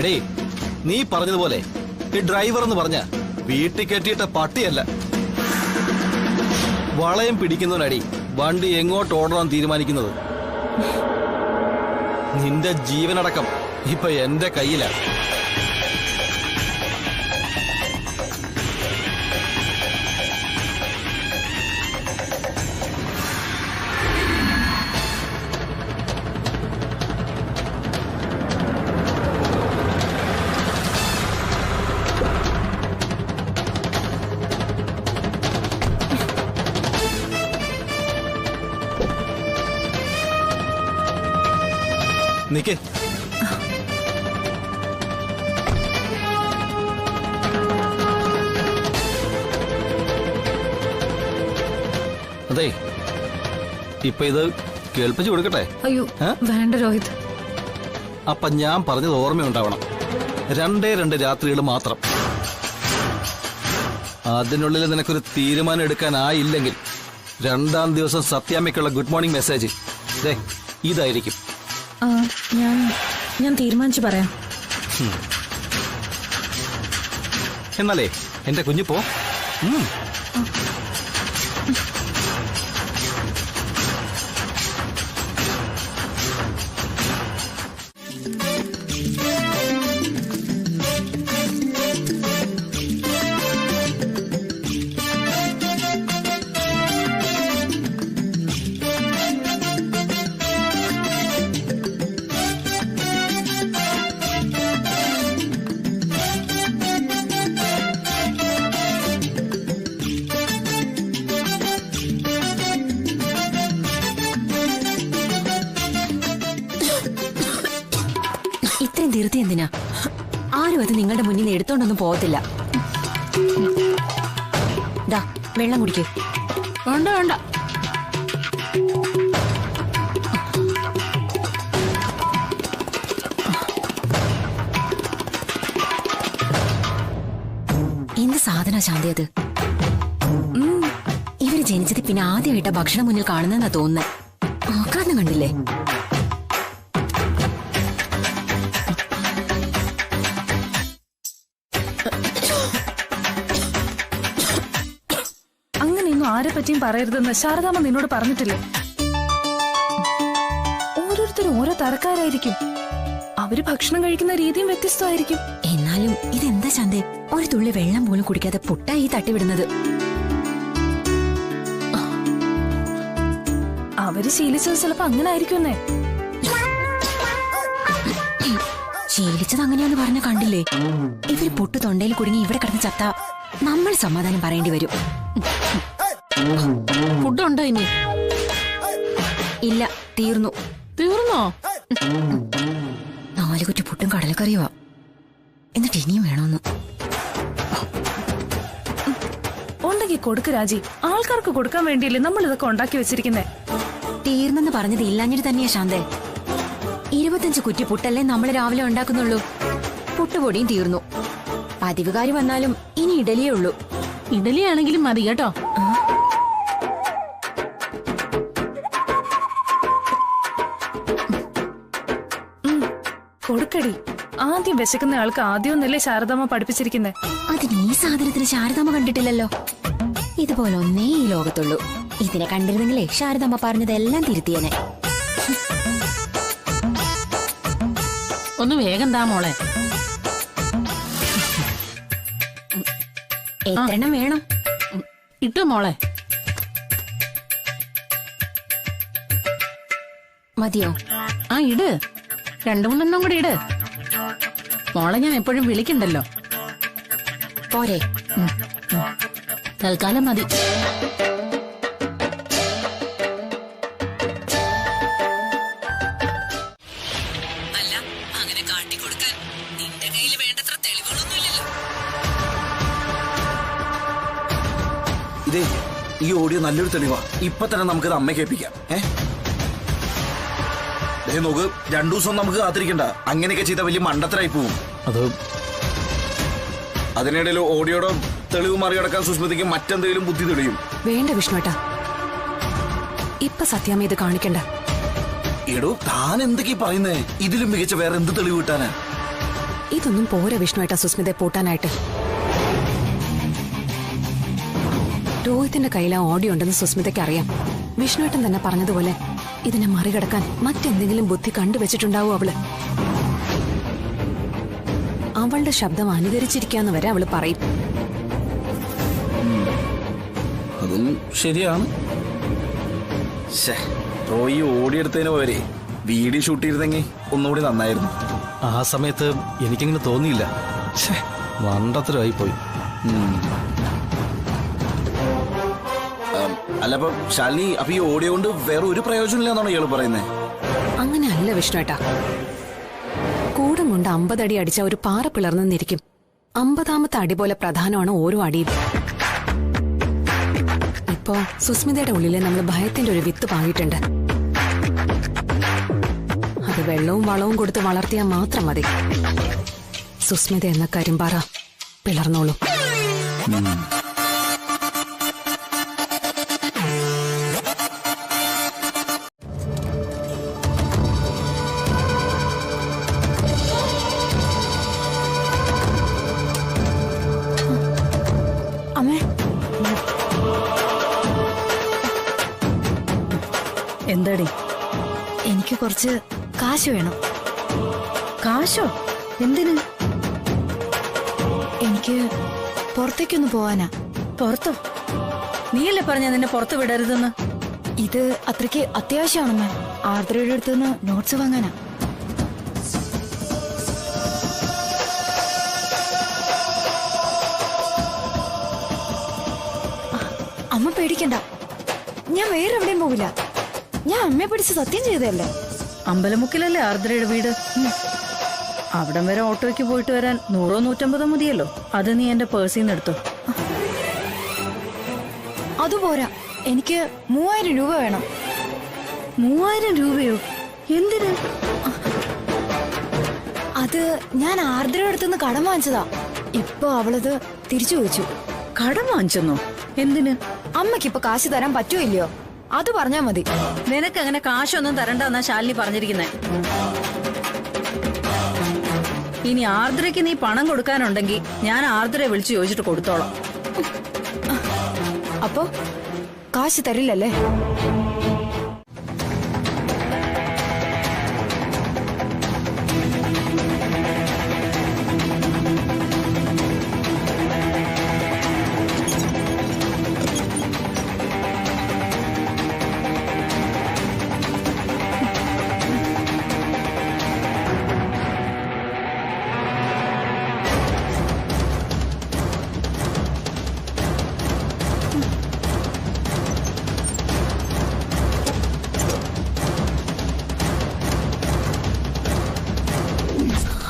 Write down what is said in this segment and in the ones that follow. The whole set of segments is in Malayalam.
എടേ, നീ പറഞ്ഞതുപോലെ ഈ ഡ്രൈവർ എന്ന് പറഞ്ഞ വീട്ടിൽ കെട്ടിയിട്ട പട്ടിയല്ല. വളയം പിടിക്കുന്നവനടി വണ്ടി എങ്ങോട്ട് ഓടണം തീരുമാനിക്കുന്നത്. നിന്റെ ജീവനടക്കം ഇപ്പൊ എന്റെ കയ്യിലാ. നിക്ക്. അതെ, ഇപ്പൊ ഇത് കേൾപ്പിച്ചു കൊടുക്കട്ടെ? അയ്യോ വേണ്ട രോഹിത്. അപ്പൊ ഞാൻ പറഞ്ഞത് ഓർമ്മയുണ്ടാവണം. 2 രാത്രികൾ മാത്രം. അതിനുള്ളിൽ നിനക്കൊരു തീരുമാനം എടുക്കാനായില്ലെങ്കിൽ 2-ാം ദിവസം സത്യാമ്മയ്ക്കുള്ള ഗുഡ് മോർണിംഗ് മെസ്സേജ് ഇതായിരിക്കും. ഞാൻ തീരുമാനിച്ചു പറയാം. എന്നാലേ എന്റെ കുഞ്ഞു പോ. ഇത്രയും ധൃതി എന്തിനാ? ആരും അത് നിങ്ങളുടെ മുന്നിൽ നിന്ന് എടുത്തോണ്ടൊന്നും പോകത്തില്ല. ദാ വെള്ളം കുടിക്കേ. വേണ്ട വേണ്ട. എന്ത് സാധന ശാന്തി അത്? ഇവര് ജനിച്ചത് പിന്നെ ആദ്യമായിട്ടാ ഭക്ഷണം മുന്നിൽ കാണുന്നെന്നാ തോന്നുന്നേ. കാരണം കണ്ടില്ലേ? അങ്ങനെയൊന്നും ആരെ പറ്റിയും പറയരുതെന്ന് ശാരദാമ്മ നിന്നോട് പറഞ്ഞിട്ടില്ലേ? ഓരോരുത്തരും ഓരോ തരക്കാരായിരിക്കും. അവര് ഭക്ഷണം കഴിക്കുന്ന രീതിയും വ്യത്യസ്തമായിരിക്കും. എന്നാലും ഇതെന്താ ശാന്തേ, ഒരു തുള്ളി വെള്ളം പോലും കുടിക്കാതെ പുട്ടായി തട്ടിവിടുന്നത്? അവര് ശീലിച്ചത് ചിലപ്പോ അങ്ങനെ ആയിരിക്കുന്നേ. ശീലിച്ചത് അങ്ങനെയാന്ന് പറഞ്ഞ കണ്ടില്ലേ? ഇവര് പൊട്ടു തൊണ്ടയിൽ കുടുങ്ങി ഇവിടെ കിടന്ന് ചത്ത നമ്മൾ സമാധാനം പറയേണ്ടി വരും. ഫുഡുണ്ടോ ഇനി? ഇല്ല, തീർന്നു. തീർന്നോ? 4 കുറ്റി പുട്ടും കടലക്കറിയുവാ. എന്നിട്ട് ഇനിയും വേണമെന്ന്. ഉണ്ടെങ്കിൽ കൊടുക്ക് രാജി. ആൾക്കാർക്ക് കൊടുക്കാൻ വേണ്ടിയല്ലേ നമ്മൾ ഇതൊക്കെ ഉണ്ടാക്കി വെച്ചിരിക്കുന്നേ. തീർന്നെന്ന് പറഞ്ഞത് ഇല്ലാഞ്ഞിട്ട് തന്നെയാ ശാന്തേ. 25 കുറ്റി പുട്ടല്ലേ നമ്മൾ രാവിലെ ഉണ്ടാക്കുന്നുള്ളൂ. പുട്ടുപൊടിയും തീർന്നു. പതിവുകാരി വന്നാലും ഇനി ഇഡലിയേ ഉള്ളൂ. ഇഡലിയാണെങ്കിലും മതി കേട്ടോ. കൊടുക്കടി. ആദ്യം വിശക്കുന്ന ആൾക്ക് ആദ്യം ഒന്നല്ലേ ശാരദാമ്മ പഠിപ്പിച്ചിരിക്കുന്നേ. അതിന് ഈ സാധനത്തിന് ശാരദാമ്മ കണ്ടിട്ടില്ലല്ലോ. ഇതുപോലെ ഒന്നേ ഈ ലോകത്തുള്ളൂ. ഇതിനെ കണ്ടിരുന്നെങ്കിലേ ശാരദാമ്മ പറഞ്ഞതെല്ലാം തിരുത്തിയനെ. ഒന്ന് വേഗം താ മോളെ. എത്രണ്ണം വേണം? ഇട്ടോ മോളെ. മതിയോ? ആ ഇട്. 2-3 കൂടി ഇട്. മോളെ ഞാൻ എപ്പോഴും വിളിക്കണ്ടല്ലോ. പോരെ? തൽക്കാലം മതി. അല്ല, അങ്ങനെ കാട്ടിക്കൊടുക്കാൻ നിന്റെ കയ്യിൽ വേണ്ടത്ര തെളിവുകളൊന്നുമില്ലല്ലോ. ഇതേ ഈ ഓഡിയോ നല്ലൊരു തെളിവാ. ഇപ്പൊ തന്നെ നമുക്കത് അമ്മ കേൾപ്പിക്കാം. നോക്ക്, 2 ദിവസം നമുക്ക് കാത്തിരിക്കണ്ട. അങ്ങനെയൊക്കെ ചെയ്ത വലിയ മണ്ടത്തരായി പോവും. അതിനിടയിൽ ഓഡിയോയുടെ തെളിവ് മറികടക്കാൻ സുസ്മിതയ്ക്ക് മറ്റെന്തെങ്കിലും ബുദ്ധി തെളിയും. വേണ്ട വിഷ്ണുട്ടാ, ഇപ്പൊ സത്യാമ്മ ഇത് കാണിക്കണ്ട. എടോ, താൻ എന്തൊക്കെയാ പറയുന്നേ? ഇതിലും മികച്ച വേറെ എന്ത് തെളിവ് കിട്ടാനാ? ഇതൊന്നും പോരാ വിഷ്ണുവേട്ടാ സുസ്മിതയെ പൂട്ടാനായിട്ട്. രോഹിത്തിന്റെ കയ്യിൽ ആ ഓഡിയോ ഉണ്ടെന്ന് സുസ്മിതയ്ക്ക് അറിയാം. വിഷ്ണുവേട്ടൻ തന്നെ പറഞ്ഞതുപോലെ ഇതിനെ മറികടക്കാൻ മറ്റെന്തെങ്കിലും ബുദ്ധി കണ്ടുവച്ചിട്ടുണ്ടാവും അവള്. അവളുടെ ശബ്ദം അനുകരിച്ചിരിക്കാന്ന് വരെ അവള് പറയും. അതും ശരിയാണ്. റോയി ഓടിയെടുത്തതിന് പകരെ വീഡിയോ ഷൂട്ട് ചെയ്തിരുന്നെങ്കിൽ ഒന്നുകൂടി നന്നായിരുന്നു. ആ സമയത്ത് എനിക്കിങ്ങനെ തോന്നിയില്ല. മണ്ടത്തരമായി പോയി. അല്ല അപ്പൊ ശാലിനി, അപ്പൊ ഈ ഓഡിയോ കൊണ്ട് വേറെ ഒരു പ്രയോജനമില്ല എന്നാണോ ഇയാൾ പറയുന്നത്? അങ്ങനെ അല്ല വിഷ്ണുവേട്ടാ. കൂടും കൊണ്ട് 50 അടി അടിച്ച ഒരു പാറ പിളർന്നിരിക്കും. 50ാമത്തെ അടി പോലെ പ്രധാനമാണ് ഓരോ അടിയും. ഇപ്പോ സുസ്മിതയുടെ ഉള്ളിലെ നമ്മൾ ഭയത്തിന്റെ ഒരു വിത്ത് പാകിയിട്ടുണ്ട്. അത് വെള്ളവും വളവും കൊടുത്ത് വളർത്തിയാൽ മാത്രം മതി. സുസ്മിത എന്ന കരിമ്പാറ പിളർന്നോളൂ. അമ്മേ, എന്താടി? എനിക്ക് കുറച്ച് കാശ് വേണം. കാശോ? എന്തിന്? എനിക്ക് പുറത്തേക്കൊന്ന് പോവാനാ. പുറത്തോ? നീയല്ലേ പറഞ്ഞ നിന്നെ പുറത്ത് വിടരുതെന്ന്? ഇത് അത്രയ്ക്ക് അത്യാവശ്യമാണമ്മേ. ആർദ്രയുടെ അടുത്ത് നിന്ന് നോട്ട്സ് വാങ്ങാനാ. അമ്മ പേടിക്കണ്ട, ഞാൻ വേറെ എവിടെയും പോവില്ല. ഞാൻ അമ്മയെ പിടിച്ച് സത്യം ചെയ്തതല്ലേ. അമ്പലമുക്കിലല്ലേ ആർദ്രയുടെ വീട്? അവിടം വരെ ഓട്ടോയ്ക്ക് പോയിട്ട് വരാൻ 100-150 മതിയല്ലോ. അത് നീ എന്റെ പേഴ്സിൽ നിന്ന് എടുത്തോ. അതുപോരാ, എനിക്ക് 3000 രൂപ വേണം. 3000 രൂപയോ? എന്തിന്? അത് ഞാൻ ആർദ്രയുടെ അടുത്തുനിന്ന് കടം വാങ്ങിച്ചതാ. ഇപ്പൊ അവളത് തിരിച്ചു ചോദിച്ചു. കടം വാങ്ങിച്ചെന്നോ? എന്തിന്? അമ്മയ്ക്കിപ്പൊ കാശ് തരാൻ പറ്റുമോ ഇല്ലയോ അത് പറഞ്ഞാ മതി. നിനക്ക് അങ്ങനെ കാശൊന്നും തരണ്ടെന്നാ ശാലിനി പറഞ്ഞിരിക്കുന്നേ. ഇനി ആർദ്രയ്ക്ക് നീ പണം കൊടുക്കാനുണ്ടെങ്കിൽ ഞാൻ ആർദ്രയെ വിളിച്ചു ചോദിച്ചിട്ട് കൊടുത്തോളാം. അപ്പൊ കാശ് തരില്ലല്ലേ?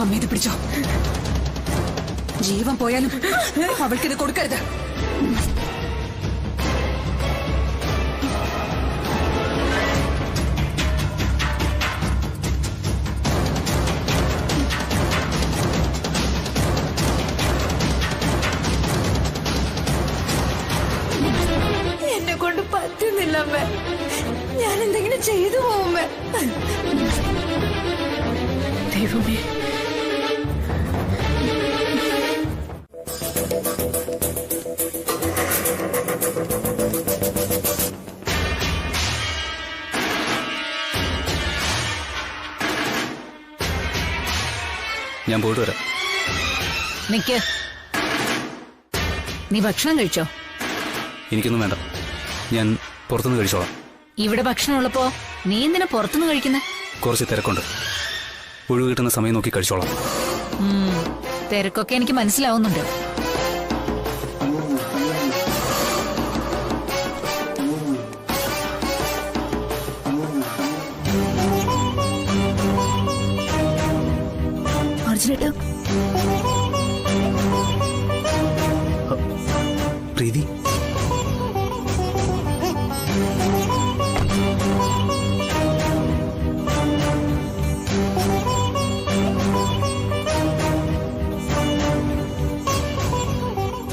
അമ്മ ഇത് പിടിച്ചോ. ജീവൻ പോയാലും അവൾക്കിത് കൊടുക്കരുത്. എന്നെ കൊണ്ട് പറ്റുന്നില്ല അമ്മേ. ഞാൻ എന്തെങ്കിലും ചെയ്തു പോവുമ്പേ. ദൈവമേ, ഞാൻ പോയിട്ട് വരാം. നിക്ക്. നീ ഭക്ഷണം കഴിച്ചോ? എനിക്കൊന്നും വേണ്ട, ഞാൻ പുറത്തുനിന്ന് കഴിച്ചോളാം. ഇവിടെ ഭക്ഷണം ഉള്ളപ്പോ നീ എന്തിനാ പുറത്തുനിന്ന് കഴിക്കുന്നേ? കുറച്ച് തിരക്കുണ്ട്, ഒഴിവ് കിട്ടുന്ന സമയം നോക്കി കഴിച്ചോളാം. തിരക്കൊക്കെ എനിക്ക് മനസ്സിലാവുന്നുണ്ട്. അർജുനേട്ടാ, പ്രീതി,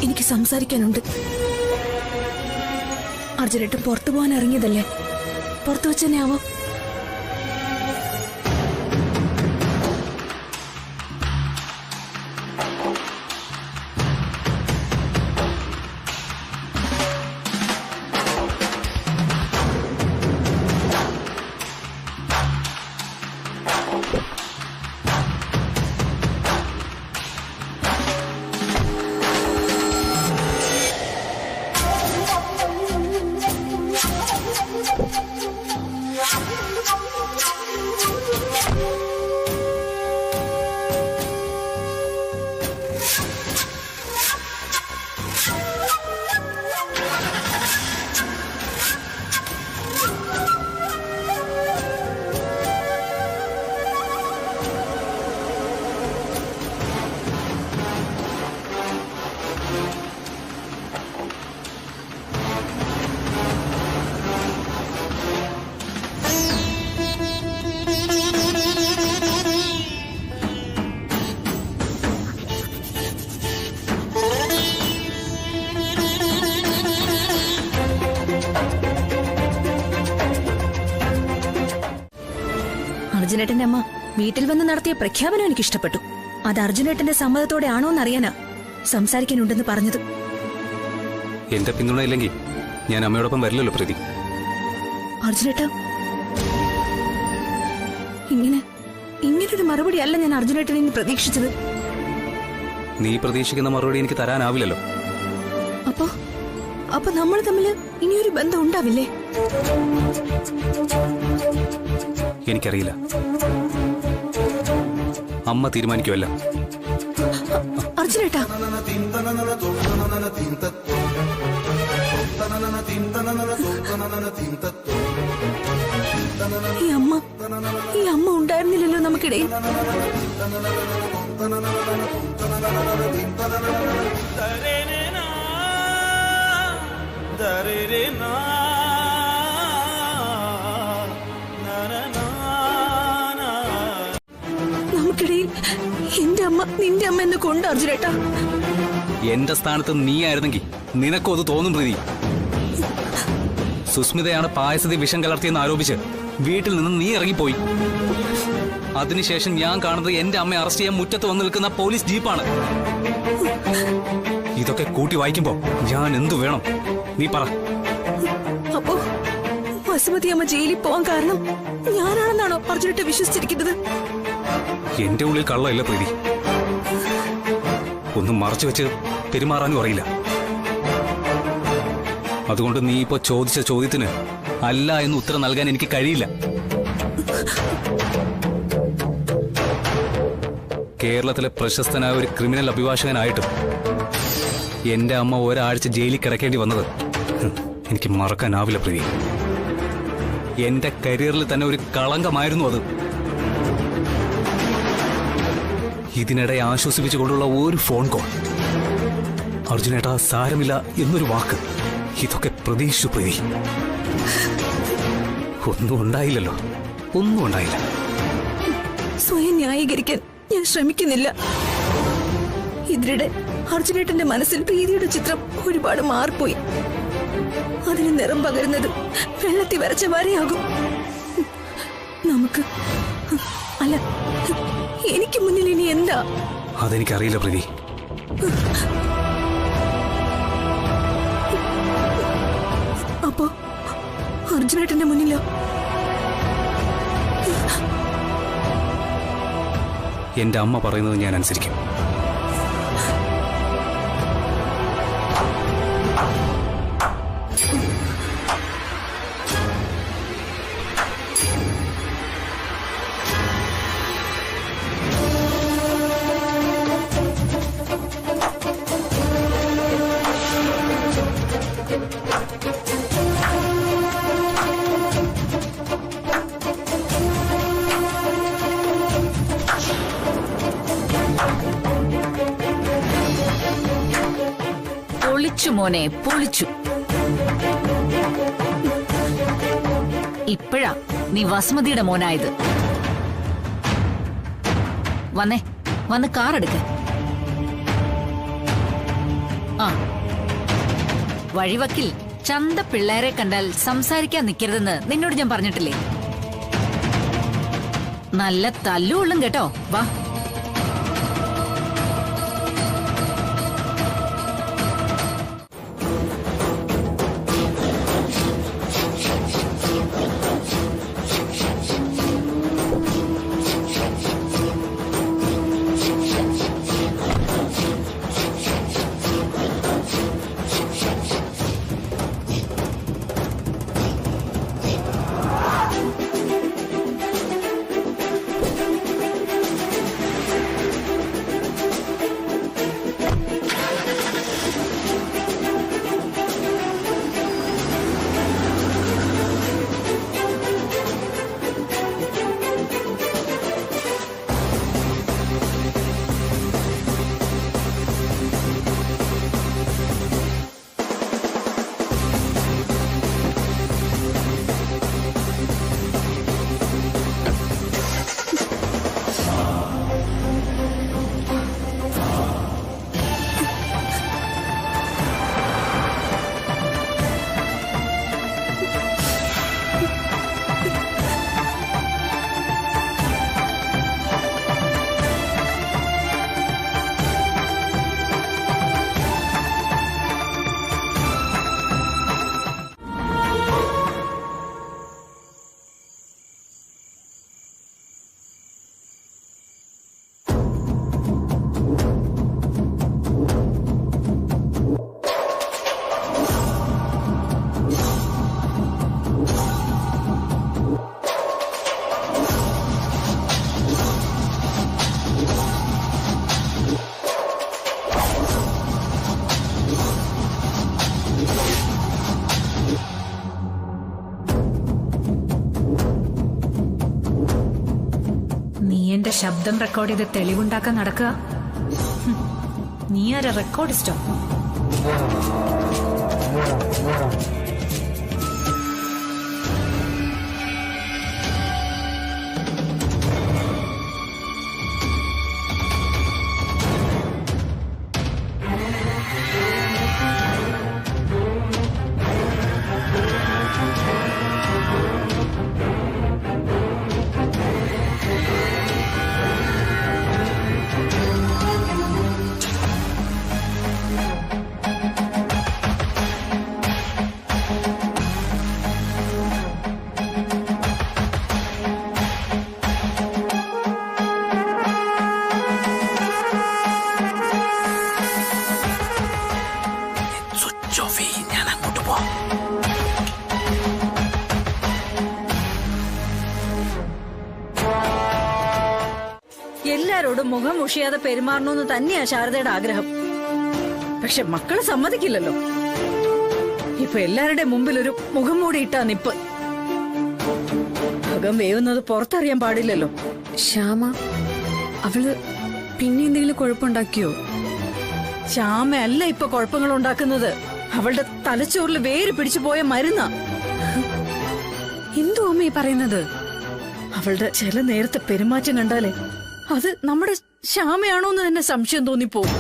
എനിക്ക് സംസാരിക്കാനുണ്ട്. അർജുനേട്ടൻ പുറത്തു പോകാൻ ഇറങ്ങിയതല്ലേ, പുറത്തു വെച്ച് തന്നെ ആവോ? അർജുനേട്ടന്റെ അമ്മ വീട്ടിൽ വന്ന് നടത്തിയ പ്രഖ്യാപനം എനിക്ക് ഇഷ്ടപ്പെട്ടു. അത് അർജുനേട്ടന്റെ സമ്മതത്തോടെ ആണോ എന്നറിയാനാ സംസാരിക്കാനുണ്ടെന്ന് പറഞ്ഞത്. എന്റെ പിന്തുണ ഇല്ലെങ്കിൽ ഞാൻ അമ്മയോടൊപ്പം വരില്ലല്ലോ പ്രീതി. അർജുനേട്ട, ഇങ്ങനൊരു മറുപടി അല്ല ഞാൻ അർജുനേട്ടനെ ഇനി പ്രതീക്ഷിച്ചത്. നീ പ്രതീക്ഷിക്കുന്ന മറുപടി എനിക്ക് തരാനാവില്ലല്ലോ. അപ്പൊ നമ്മൾ തമ്മിൽ ഇനിയൊരു ബന്ധം ഉണ്ടാവില്ലേ? എനിക്കറിയില്ല. അമ്മ തീരുമാനിക്കുമല്ല. അർജുനേട്ടാ, ഈ അമ്മ ഉണ്ടായിരുന്നില്ലല്ലോ നമുക്കിടയിൽ. നമുക്കിടയിൽ എന്റെ അമ്മ നിന്റെ അമ്മ എന്ന് കൊണ്ട് അർജുനേട്ടാ. എന്റെ സ്ഥാനത്ത് നീ ആയിരുന്നെങ്കിൽ നിനക്കും അത് തോന്നും പ്രീതി. സുസ്മിതയാണ് പായസത്തിൽ വിഷം കലർത്തിയെന്ന് ആരോപിച്ച് വീട്ടിൽ നിന്ന് നീ ഇറങ്ങിപ്പോയി. അതിനുശേഷം ഞാൻ കാണുന്നത് എന്റെ അമ്മയെ അറസ്റ്റ് ചെയ്യാൻ മുറ്റത്ത് വന്നു നിൽക്കുന്ന പോലീസ് ജീപ്പാണ്. ഇതൊക്കെ കൂട്ടി വായിക്കുമ്പോ ഞാൻ എന്തു വേണം നീ പറ. അപ്പോ വസുമതി അമ്മ ജയിലിൽ പോവാൻ കാരണം ഞാനാണെന്നാണോ അർജുനേട്ട വിശ്വസിച്ചിരിക്കുന്നത്? എന്റെ ഉള്ളിൽ കള്ളമില്ല പ്രീതി. ഒന്നും മറച്ചു വെച്ച് പെരുമാറാനും അറിയില്ല. അതുകൊണ്ട് നീ ഇപ്പോ ചോദിച്ച ചോദ്യത്തിന് അല്ല എന്ന് ഉത്തരം നൽകാൻ എനിക്ക് കഴിയില്ല. കേരളത്തിലെ പ്രശസ്തനായ ഒരു ക്രിമിനൽ അഭിഭാഷകനായിട്ടും എന്റെ അമ്മ ഒരാഴ്ച ജയിലിൽ കിടക്കേണ്ടി വന്നത് എനിക്ക് മറക്കാനാവില്ല പ്രീതി. എന്റെ കരിയറിൽ തന്നെ ഒരു കളങ്കമായിരുന്നു അത്. ഇതിനിടെ ആശ്വസിപ്പിച്ചുകൊണ്ടുള്ള ഒരു ഫോൺ കോൾ, അർജുനേട്ടാ സാരമില്ല എന്നൊരു വാക്ക്, ഇതൊക്കെ പ്രതീക്ഷിച്ചു പ്രീതി. ഒന്നും ഉണ്ടായില്ലല്ലോ, ഒന്നും ഉണ്ടായില്ല. സ്വയം ന്യായീകരിക്കാൻ ഞാൻ ശ്രമിക്കുന്നില്ല. ഇതിനിടെ അർജുനേട്ടന്റെ മനസ്സിൽ പ്രീതിയുടെ ചിത്രം ഒരുപാട് മാറിപ്പോയി. അതിന് നിറം പകരുന്നത് വെള്ളത്തിൽ വരച്ച വരയാകും. നമുക്ക് അല്ല, എനിക്ക് മുന്നിൽ ഇനി എന്താ? അതെനിക്കറിയില്ല പ്രീതി. അപ്പോ അർജുനേട്ടന്റെ മുന്നിലോ? എന്റെ അമ്മ പറയുന്നത് ഞാൻ അനുസരിക്കും. പൊളിച്ചു മോനെ, പൊളിച്ചു. ഇപ്പോഴാ നീ വസുമതിയുടെ മോനായത്. വന്ന് കാർ എടുക്ക. ആ, വഴിവക്കിൽ ചന്ത പിള്ളേരെ കണ്ടാൽ സംസാരിക്കാൻ നിൽക്കരുതെന്ന് നിന്നോട് ഞാൻ പറഞ്ഞിട്ടില്ലേ? നല്ല തല്ലുകൊള്ളും കേട്ടോ. വാ. ശബ്ദം റെക്കോർഡ് ചെയ്ത് തെളിവുണ്ടാക്കാൻ നടക്കുക. നീ ആരാ റെക്കോർഡിസ്റ്റോ? സ്വിച്ച് ഓഫ് ചെയ്യും, ഞാൻ അങ്ങോട്ട് പോവാം. എല്ലാരോടും മുഖം മുഷിയാതെ പെരുമാറണമെന്ന് തന്നെയാ ശാരദയുടെ ആഗ്രഹം. പക്ഷെ മക്കള് സമ്മതിക്കില്ലല്ലോ. ഇപ്പൊ എല്ലാവരുടെ മുമ്പിൽ ഒരു മുഖം മൂടി ഇട്ടാ നിപ്പ്. ഭഗം വേവുന്നത് പുറത്തറിയാൻ പാടില്ലല്ലോ. ശ്യാമ അവള് പിന്നെ എന്തെങ്കിലും കുഴപ്പമുണ്ടാക്കിയോ? ശ്യാമയല്ല ഇപ്പൊ കുഴപ്പങ്ങൾ ഉണ്ടാക്കുന്നത്. അവളുടെ തലച്ചോറിൽ വേര് പിടിച്ചു പോയ മരുന്നാ. എന്തോ അമ്മ ഈ പറയുന്നത്? അവളുടെ ചില നേരത്തെ പെരുമാറ്റം കണ്ടാലേ അത് നമ്മുടെ ശ്യാമയാണോന്ന് തന്നെ സംശയം തോന്നിപ്പോവും.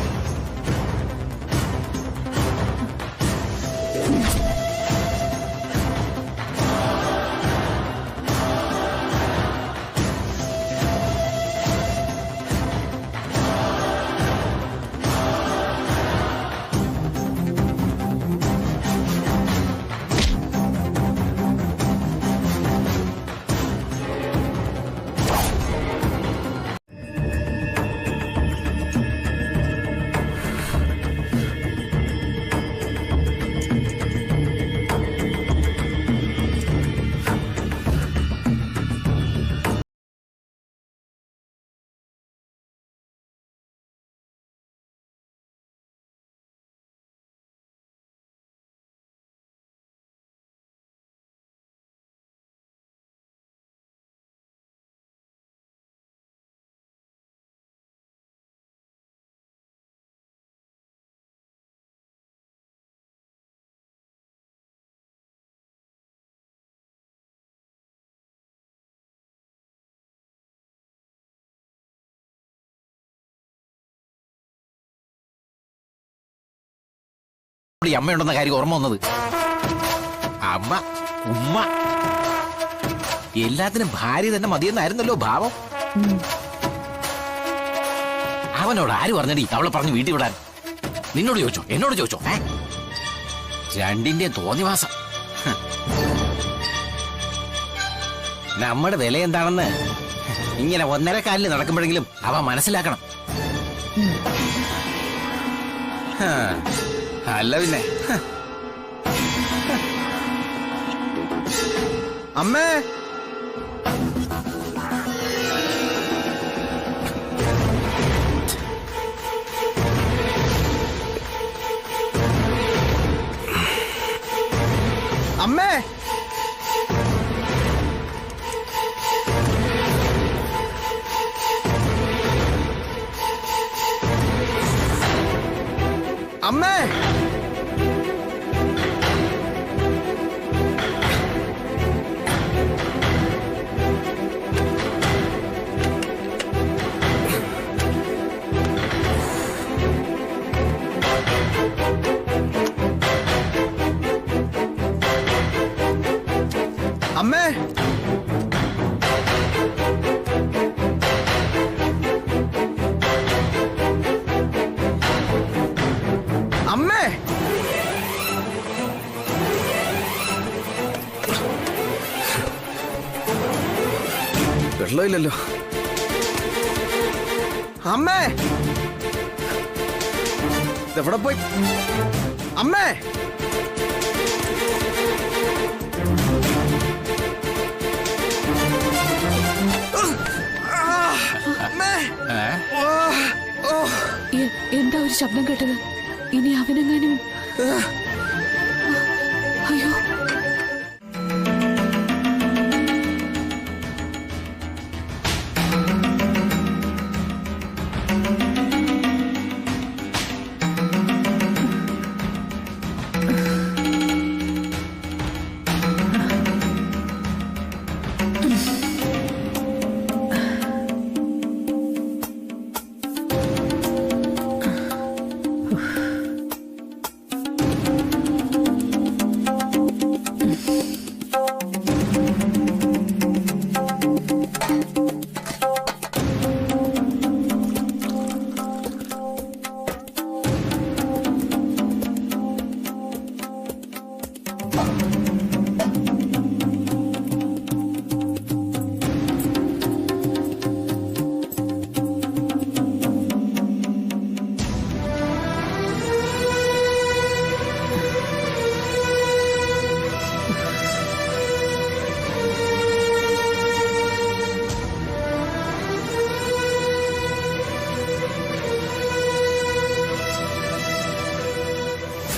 അമ്മയുണ്ടെന്ന കാര്യം ഓർമ്മ വന്നത്. അമ്മ ഉമ്മ എല്ലാത്തിനും ഭാര്യ തന്നെ മതിയെന്നായിരുന്നല്ലോ ഭാവം. അവനോട് ആര് പറഞ്ഞടി അവളെ പറഞ്ഞ് വീട്ടിൽ വിടാൻ? നിന്നോട് ചോദിച്ചോ എന്നോട് ചോദിച്ചോ? രണ്ടിന്റെ തോന്നിവാസം. നമ്മുടെ വില എന്താണെന്ന് ഇങ്ങനെ 1.5 കാലിൽ നടക്കുമ്പോഴെങ്കിലും അവ മനസ്സിലാക്കണം. അല്ല പിന്നെ അമ്മേ, അമ്മേ, അമ്മേ, അമ്മേ, അമ്മേ, വെള്ളമില്ലല്ലോ. അമ്മേ, ഇതെവിടെ പോയി? അമ്മേ, എന്താ ഒരു ശബ്ദം കേട്ടത്? ഇനി അവനെങ്ങാനും അയ്യോ.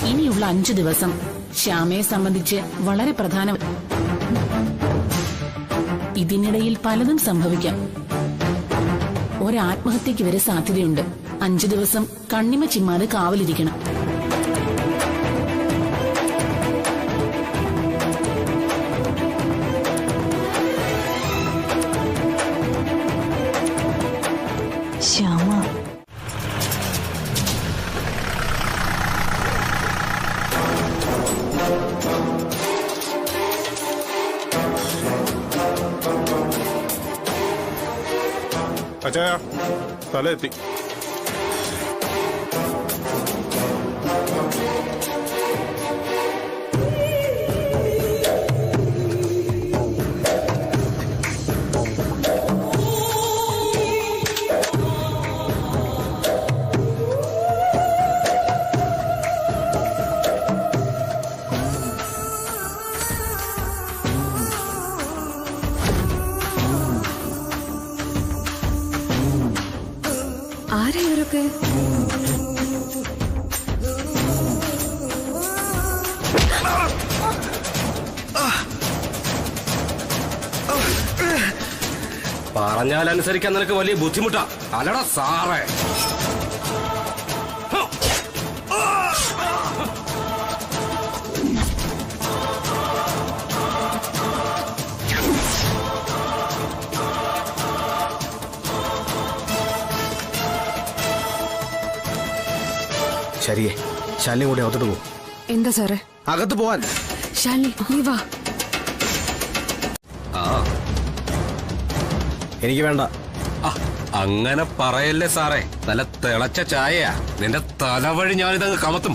ഇനിയുള്ള 5 ദിവസം ശ്യാമയെ സംബന്ധിച്ച് വളരെ പ്രധാനം. ഇതിനിടയിൽ പലതും സംഭവിക്കാം. ഒരാത്മഹത്യക്ക് വരെ സാധ്യതയുണ്ട്. 5 ദിവസം കണ്ണിമ ചിമ്മാതെ കാവലിരിക്കണം. ശ്യാമ, അച്ചായ തല എത്തി. ആരാ ഇവരൊക്കെ? പറഞ്ഞാൽ അനുസരിക്കാൻ നിനക്ക് വലിയ ബുദ്ധിമുട്ടാ അല്ലടാ സാറേ. ശരിയേ, ശാലിനി കൂടെ അകത്തോട്ട് പോകും. എന്താ സാറേ? അകത്ത് പോവാൻ. ശാലിനി നീ വാ. എനിക്ക് വേണ്ട. അങ്ങനെ പറയല്ലേ സാറേ, നല്ല തിളച്ച ചായയാ. നിന്റെ തലവഴി ഞാനിതങ്ങ് കമത്തും.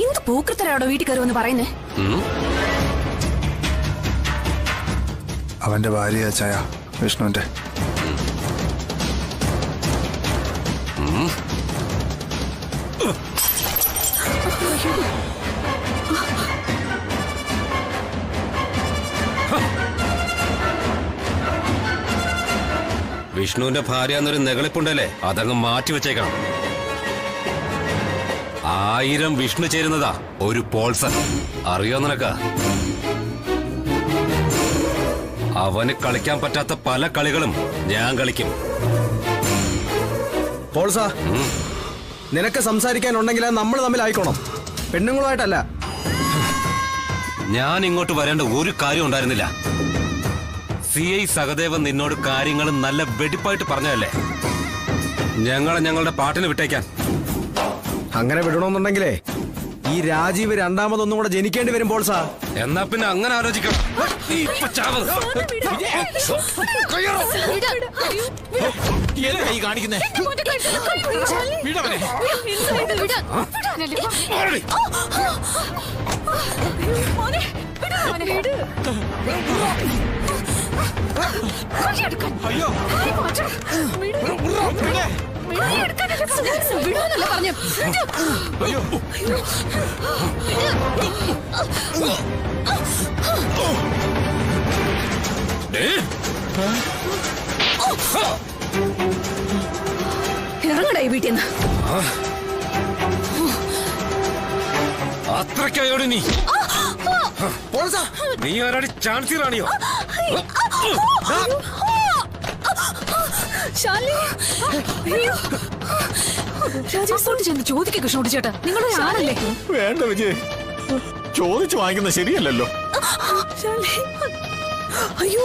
എന്ത് പൂക്കൃത്തരാടോ വീട്ടിൽ കയറുമെന്ന് പറയുന്നേ? അവന്റെ ഭാര്യ ചായ, വിഷ്ണുവിന്റെ. വിഷ്ണുവിന്റെ ഭാര്യ എന്നൊരു നെകളിപ്പുണ്ടല്ലേ, അതങ്ങ് മാറ്റി വെച്ചേക്കണം. 1000 വിഷ്ണു ചേരുന്നതാ ഒരു പോൾസൺ. അറിയോ നിനക്ക്? അവന് കളിക്കാൻ പറ്റാത്ത പല കളികളും ഞാൻ കളിക്കും. പോൾസാ, നിനക്ക് സംസാരിക്കാനുണ്ടെങ്കിൽ നമ്മൾ തമ്മിൽ ആയിക്കോണം, പെണ്ണുങ്ങളുമായിട്ടല്ല. ഞാൻ ഇങ്ങോട്ട് വരേണ്ട ഒരു കാര്യം ഉണ്ടായിരുന്നില്ല. CI സഹദേവൻ നിന്നോട് കാര്യങ്ങൾ നല്ല വെടിപ്പായിട്ട് പറഞ്ഞതല്ലേ ഞങ്ങളെ ഞങ്ങളുടെ പാട്ടിന് വിട്ടേക്കാൻ. അങ്ങനെ വിടണമെന്നുണ്ടെങ്കിലേ ഈ രാജീവ് രണ്ടാമതൊന്നും കൂടെ ജനിക്കേണ്ടി വരും പോൾസാ. എന്നാ പിന്നെ അങ്ങനെ ആലോചിക്കണം. ഇറങ്ങടാ ഈ വീട്ടിൽ നിന്ന്. അത്രയ്ക്കായോട് നീ നീ ആരാടി ചാൻസി റാണിയോ? രാജാസോട്ട് ചെന്ന് ചോദിക്കുക കൃഷ്ണോട്ട് ചേട്ടാ, നിങ്ങളുടെ ആണല്ലേ? വേണ്ട വിജയ്, ചോദിച്ചു വാങ്ങിക്കുന്നത് ശരിയല്ലല്ലോ. അയ്യോ,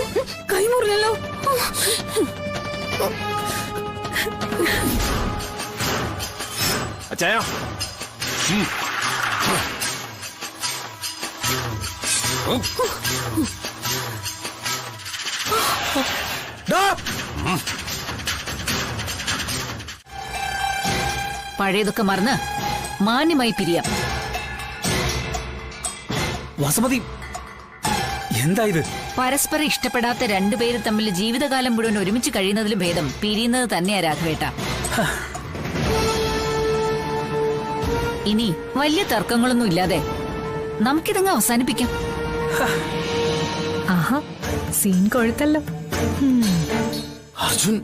കൈമുറിലല്ലോ. അച്ചായ, പഴയതൊക്കെ മറന്ന് മാന്യമായി പിരിയാം. വസുമതി, എന്താ ഇത്? പരസ്പരം ഇഷ്ടപ്പെടാത്ത രണ്ടുപേര് തമ്മിൽ ജീവിതകാലം മുഴുവൻ ഒരുമിച്ച് കഴിയുന്നതിലും ഭേദം പിരിയുന്നത് തന്നെയാ രാഘവേട്ട. ഇനി വലിയ തർക്കങ്ങളൊന്നും ഇല്ലാതെ നമുക്കിതങ്ങ് അവസാനിപ്പിക്കാം. ആഹാ, സീൻ കൊഴുത്തല്ലോ. അർജുൻ,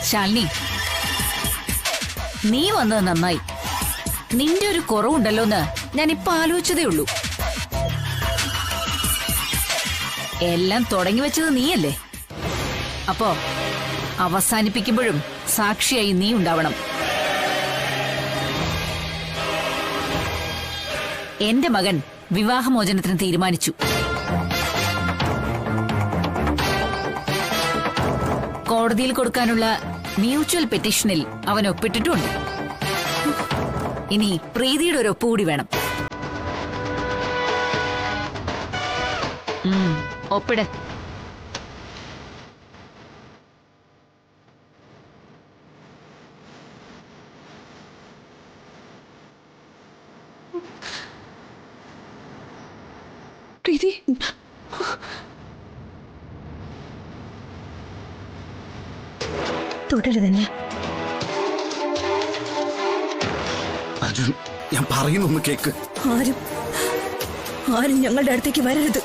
ശാലിനി, നീ വന്നത് നന്നായി. നിന്റെ ഒരു കുറവുണ്ടല്ലോന്ന് ഞാൻ ഇപ്പൊ ആലോചിച്ചതേ ഉള്ളൂ. എല്ലാം തുടങ്ങി വെച്ചത് നീയല്ലേ? അപ്പോ അവസാനിപ്പിക്കുമ്പോഴും സാക്ഷിയായി നീ ഉണ്ടാവണം. എന്റെ മകൻ വിവാഹമോചനത്തിന് തീരുമാനിച്ചു. കോടതിയിൽ കൊടുക്കാനുള്ള മ്യൂച്വൽ പെറ്റീഷനിൽ അവൻ ഒപ്പിട്ടിട്ടുണ്ട്. ഇനി പ്രീതിയുടെ ഒരു ഒപ്പ് കൂടി വേണം. ഒപ്പിട്. പ്രീതി, തുടരുതന്നെ. അർജുൻ, ഞാൻ പറയുന്നൊന്ന് കേക്ക്. ആരും ഞങ്ങളുടെ അടുത്തേക്ക് വരരുത്.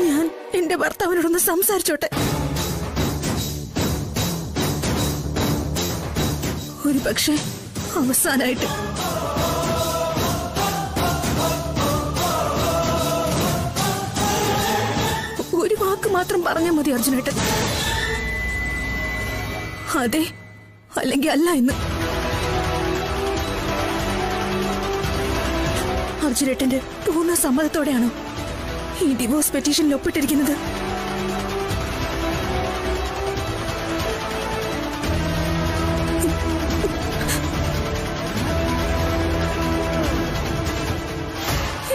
ഞാൻ എന്റെ ഭർത്താവിനോടൊന്ന് സംസാരിച്ചോട്ടെ. ഒരു പക്ഷേ അവസാനായിട്ട്. ഒരു വാക്ക് മാത്രം പറഞ്ഞാൽ മതി അർജുനേട്ടൻ. അതെ അല്ലെങ്കിൽ അല്ല എന്ന്. അർജുനേട്ടന്റെ പൂർണ്ണ സമ്മതത്തോടെയാണോ ഈ ഡിവോഴ്സ് പെറ്റീഷനിൽ ഒപ്പിട്ടിരിക്കുന്നത്?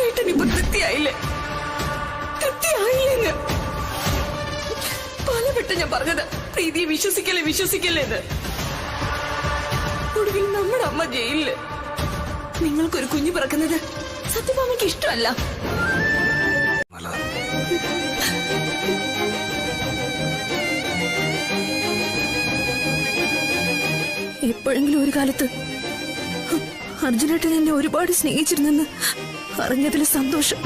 ഏട്ടനിപ്പോ തൃപ്തിയായില്ലേ? തൃപ്തിയായില്ലെന്ന് പലവട്ടം ഞാൻ പറഞ്ഞത്. പ്രീതിയെ വിശ്വസിക്കല്ലേ എന്ന്. ഒടുവിൽ നമ്മുടെ അമ്മ ജയിലില്. നിങ്ങൾക്കൊരു കുഞ്ഞു പിറക്കുന്നത് സത്യഭാമയ്ക്ക് ഇഷ്ടമല്ല. എപ്പോഴെങ്കിലും ഒരു കാലത്ത് അർജുനേട്ടൻ എന്നെ ഒരുപാട് സ്നേഹിച്ചിരുന്നെന്ന് അറിഞ്ഞതിൽ സന്തോഷം.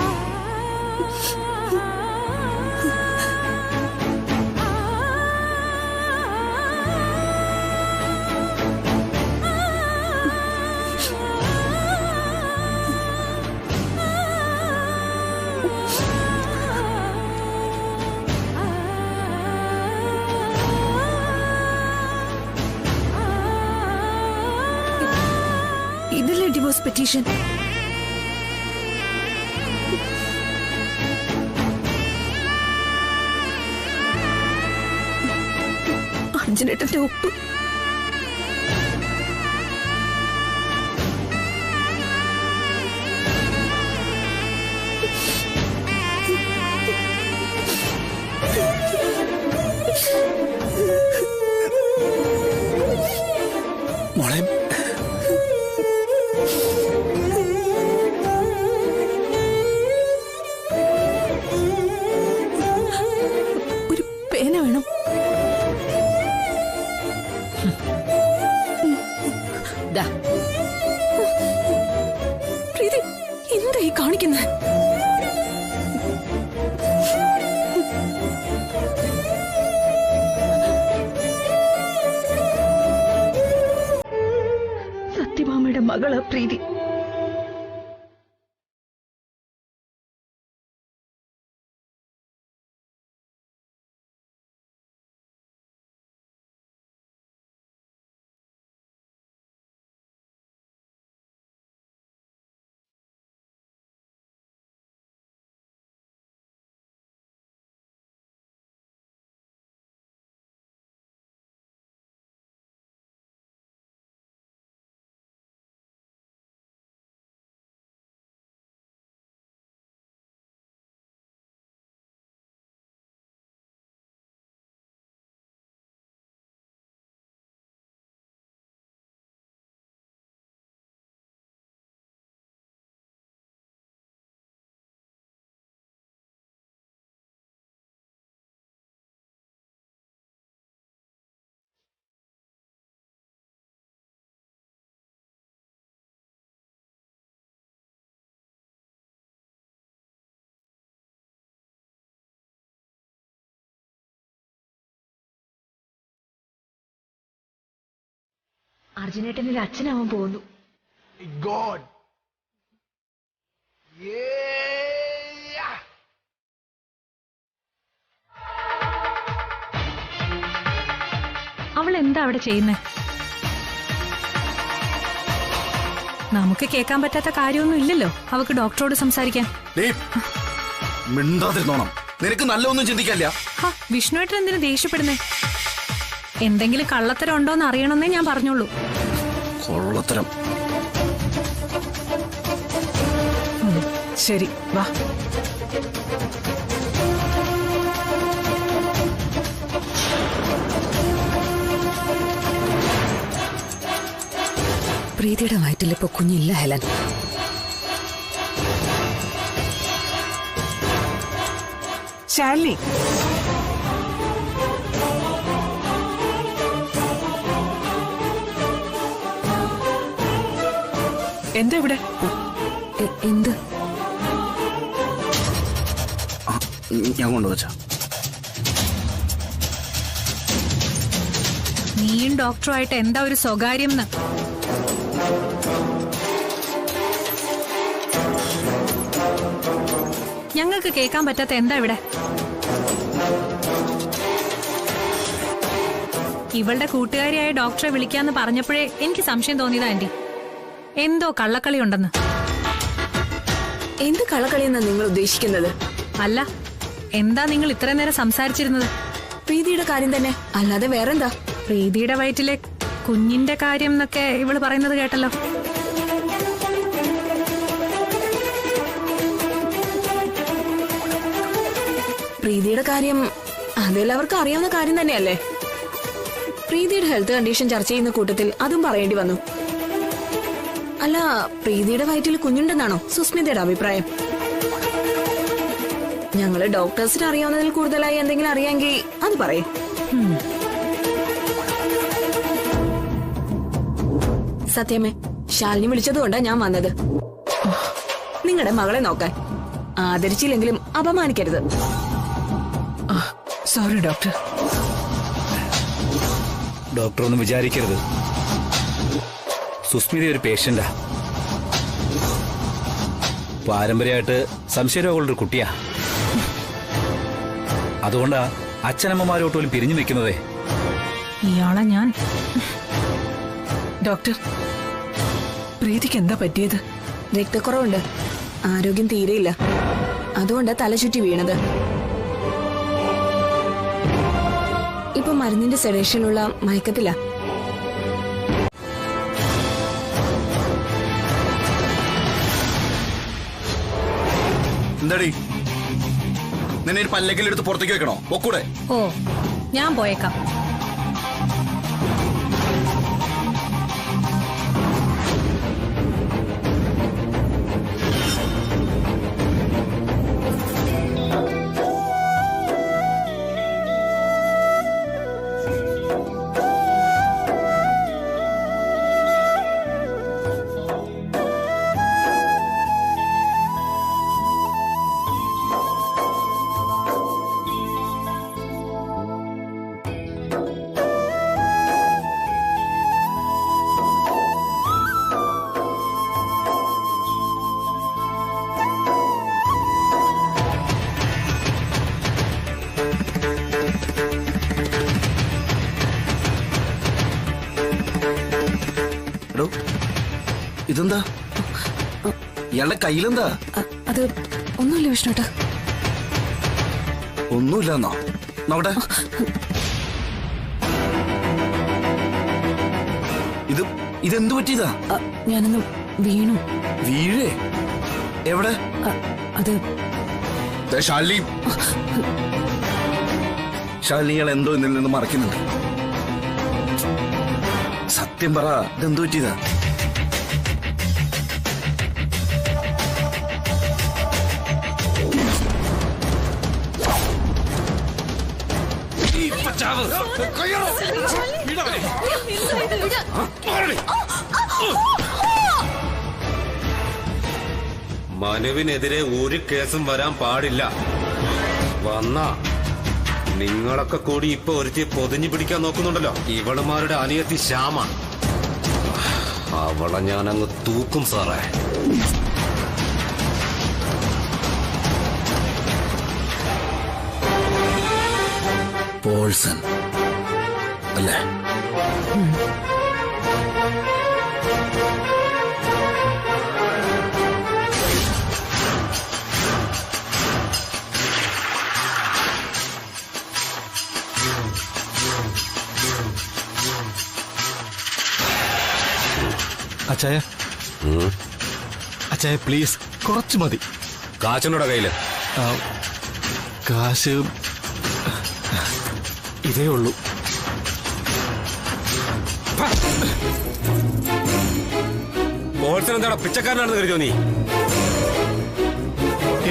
ഇതിലെ ഡിവോഴ്സ് പെറ്റീഷൻ. അർജുനേട്ടന്റെ ഒപ്പ്. മോളെ, ഒരു പേന വേണം. പ്രീതി, എന്താ ഈ കാണിക്കുന്നത്? സത്യഭാമയുടെ മകളാ പ്രീതി. അർജുനേട്ടൻ്റെ അച്ഛനാവാൻ പോകുന്നു. അവൾ എന്താ അവിടെ ചെയ്യുന്നേ? നമുക്ക് കേൾക്കാൻ പറ്റാത്ത കാര്യമൊന്നും ഇല്ലല്ലോ അവക്ക് ഡോക്ടറോട് സംസാരിക്കാൻ. മിണ്ടാതിരുന്നോണം. നിനക്ക് നല്ലൊന്നും ചിന്തിക്കാല്ല. വിഷ്ണുവേട്ടൻ എന്തിനു ദേഷ്യപ്പെടുന്നേ? എന്തെങ്കിലും കള്ളത്തരം ഉണ്ടോന്ന് അറിയണമെന്നേ ഞാൻ പറഞ്ഞോളൂ. കൊള്ളത്തരം. ശരി വാ. പ്രീതിയുടെ വയറ്റിലിപ്പോ കുഞ്ഞില്ല ഹെലൻ. ശാലിനി, എന്താ ഇവിടെ? എന്ത്? ഞാൻ കൊണ്ടുവച്ച. നീയും ഡോക്ടറുമായിട്ട് എന്താ ഒരു സ്വകാര്യം? ഞങ്ങൾക്ക് കേൾക്കാൻ പറ്റാത്ത എന്താ ഇവിടെ? ഇവളുടെ കൂട്ടുകാരിയായ ഡോക്ടറെ വിളിക്കാന്ന് പറഞ്ഞപ്പോഴേ എനിക്ക് സംശയം തോന്നിയതാ ആന്റി. എന്തോ കള്ളക്കളി ഉണ്ടെന്ന്. എന്ത് കള്ളക്കളിയെന്നാ നിങ്ങൾ ഉദ്ദേശിക്കുന്നത്? അല്ല, എന്താ നിങ്ങൾ ഇത്രയും നേരം സംസാരിച്ചിരുന്നത്? പ്രീതിയുടെ കാര്യം തന്നെ, അല്ലാതെ വേറെന്താ? പ്രീതിയുടെ വയറ്റിലെ കുഞ്ഞിന്റെ കാര്യം എന്നൊക്കെ ഇവള് പറയുന്നത് കേട്ടല്ലോ. പ്രീതിയുടെ കാര്യം അതെല്ലാവർക്കും അറിയാവുന്ന കാര്യം തന്നെയല്ലേ. പ്രീതിയുടെ ഹെൽത്ത് കണ്ടീഷൻ ചർച്ച ചെയ്യുന്ന കൂട്ടത്തിൽ അതും പറയേണ്ടി വന്നു. അല്ല, പ്രീതിയുടെ വയറ്റിൽ കുഞ്ഞുണ്ടെന്നാണോ സുസ്മിതയുടെ അഭിപ്രായം? ഞങ്ങള് ഡോക്ടേഴ്സിന് അറിയാവുന്നതിൽ കൂടുതലായി എന്തെങ്കിലും അറിയാമെങ്കിൽ അത് പറയും. സത്യമേ, ശാലിനി വിളിച്ചതുകൊണ്ടാ ഞാൻ വന്നത്. നിങ്ങളുടെ മകളെ നോക്കാൻ. ആദരിച്ചില്ലെങ്കിലും അപമാനിക്കരുത്. Sorry doctor. ഡോക്ടർ ഒന്നും വിചാരിക്കരുത്. സുസ്മിത ഒരു പേഷ്യന്റാ. പാരമ്പര്യമായിട്ട് സംശയരോഗമുള്ളൊരു കുട്ടിയാ. അതുകൊണ്ടാ അച്ഛനമ്മമാരോട്ട് പോലും പിരിഞ്ഞു നിൽക്കുന്നതേ. ഇയാളെ ഞാൻ. ഡോക്ടർ, പ്രീതിക്ക് എന്താ പറ്റിയത്? രക്തക്കുറവുണ്ട്, ആരോഗ്യം തീരെയില്ല. അതുകൊണ്ടാ തലചുറ്റി വീണത്. ഇപ്പൊ മരുന്നിന്റെ സെഡേഷനുള്ള മയക്കത്തില. എന്താടി, നിന്നെ ഒരു പല്ലക്കിലെടുത്ത് പുറത്തേക്ക് വെക്കണോ? ഒക്കൂടെ? ഓ, ഞാൻ പോയേക്കാം. ഇതെന്താ? ഇയാളുടെ കയ്യിലെന്താ? അത് ഒന്നുമില്ല വിഷ്ണുട്ടാ. ഒന്നുമില്ലെന്നോ? നോട്ടെ. ഇതെന്തു പറ്റിയതാ? ഞാനൊന്ന് വീണു. വീഴേ? എവിടെ? അത് ശാലിനി, ശാലിനികൾ എന്തോ ഇതിൽ നിന്ന് മറക്കുന്നുണ്ട്. സത്യം പറ, ഇതെന്തു പറ്റിയതാ? മനുവിനെതിരെ ഒരു കേസും വരാൻ പാടില്ല. വന്നാ നിങ്ങളൊക്കെ കൂടി ഇപ്പൊ ഒരുത്തി പൊതിഞ്ഞു പിടിക്കാൻ നോക്കുന്നുണ്ടല്ലോ. ഇവളുമാരുടെ അനിയത്തി ശ്യാമ. അവളെ ഞാനങ്ങ് തൂക്കും സാറേ. പോൾസൺ അല്ലേ? അച്ചായ അച്ചായ പ്ലീസ് കുറച്ച് മതി. കാശിനോടെ കയ്യില് കാശ് ഇതേ ഉള്ളൂ. പോൾസൺ എന്താടാ പിച്ചക്കാരനാണെന്ന് കരുതിയോ നീ?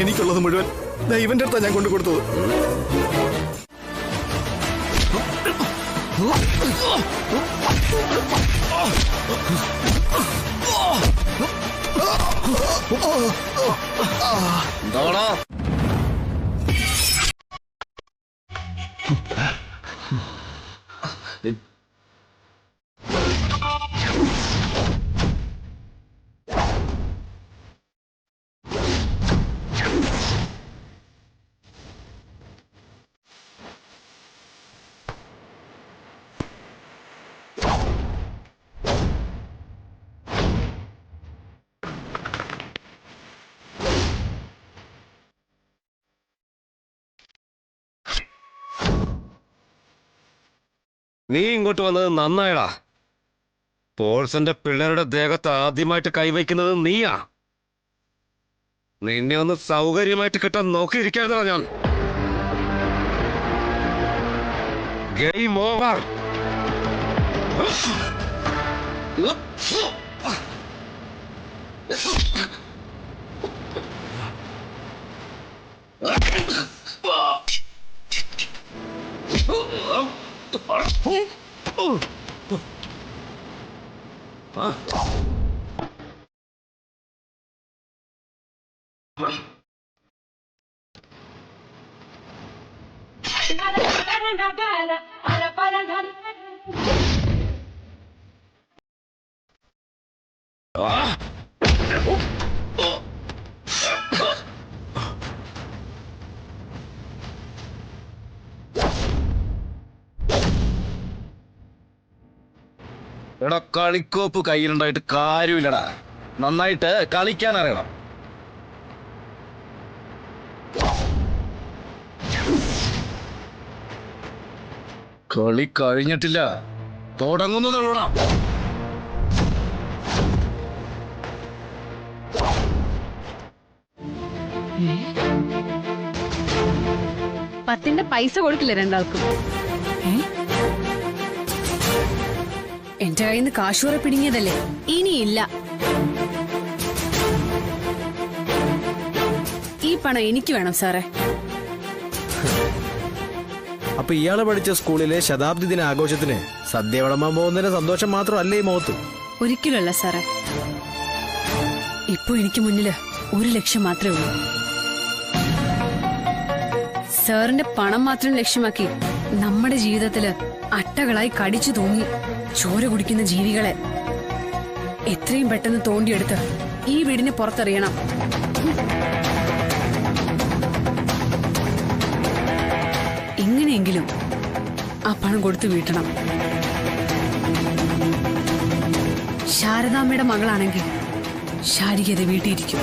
എനിക്കുള്ളത് മുഴുവൻ ഇവന്റെ അടുത്താണ് ഞാൻ കൊണ്ടു കൊടുത്തത്. എന്താടാ നീ ഇങ്ങോട്ട് വന്നത് നന്നായടാ. പോൾസന്റെ പിള്ളേരുടെ ദേഹത്ത് ആദ്യമായിട്ട് കൈവയ്ക്കുന്നത് നീയാ. നിന്നെ ഒന്ന് സൗകര്യമായിട്ട് കിട്ടാൻ നോക്കിയിരിക്കാതാ ഞാൻ. Game over. എടാ, കളിക്കോപ്പ് കയ്യിലുണ്ടായിട്ട് കാര്യമില്ലടാ. നന്നായിട്ട് കളിക്കാൻ അറിയണം. കളി കഴിഞ്ഞിട്ടില്ല, തുടങ്ങുന്നതുള്ളൂടാ. പത്തിന്റെ പൈസ കൊടുക്കില്ല രണ്ടാൾക്കും. എന്റെ കയ്യിൽ നിന്ന് കാശുറ പിടുങ്ങിയതല്ലേ, ഇനിയില്ല. ഈ പണം എനിക്ക് വേണം സാറേ. അപ്പൊ ഇയാള് പഠിച്ച സ്കൂളിലെ ശതാബ്ദി ദിന ആഘോഷത്തിന് സദ്യ വിളമ്പാൻ പോകുന്നതിന് സന്തോഷം മാത്രമല്ലേ ഈ മുഖത്ത്? ഒരിക്കലല്ല സാറേ. ഇപ്പൊ എനിക്ക് മുന്നില് ഒരു ലക്ഷ്യം മാത്രമേ ഉള്ളൂ. സാറിന്റെ പണം മാത്രം ലക്ഷ്യമാക്കി നമ്മുടെ ജീവിതത്തില് അട്ടകളായി കടിച്ചു തൂങ്ങി ചോര കുടിക്കുന്ന ജീവികളെ എത്രയും പെട്ടെന്ന് തോണ്ടിയെടുത്ത് ഈ വീടിന് പുറത്തെറിയണം. എങ്ങനെയെങ്കിലും ആ പണം കൊടുത്തു വീട്ടണം. ശാരദാമ്മയുടെ മകളാണെങ്കിൽ ശാരികത വീട്ടിയിരിക്കും.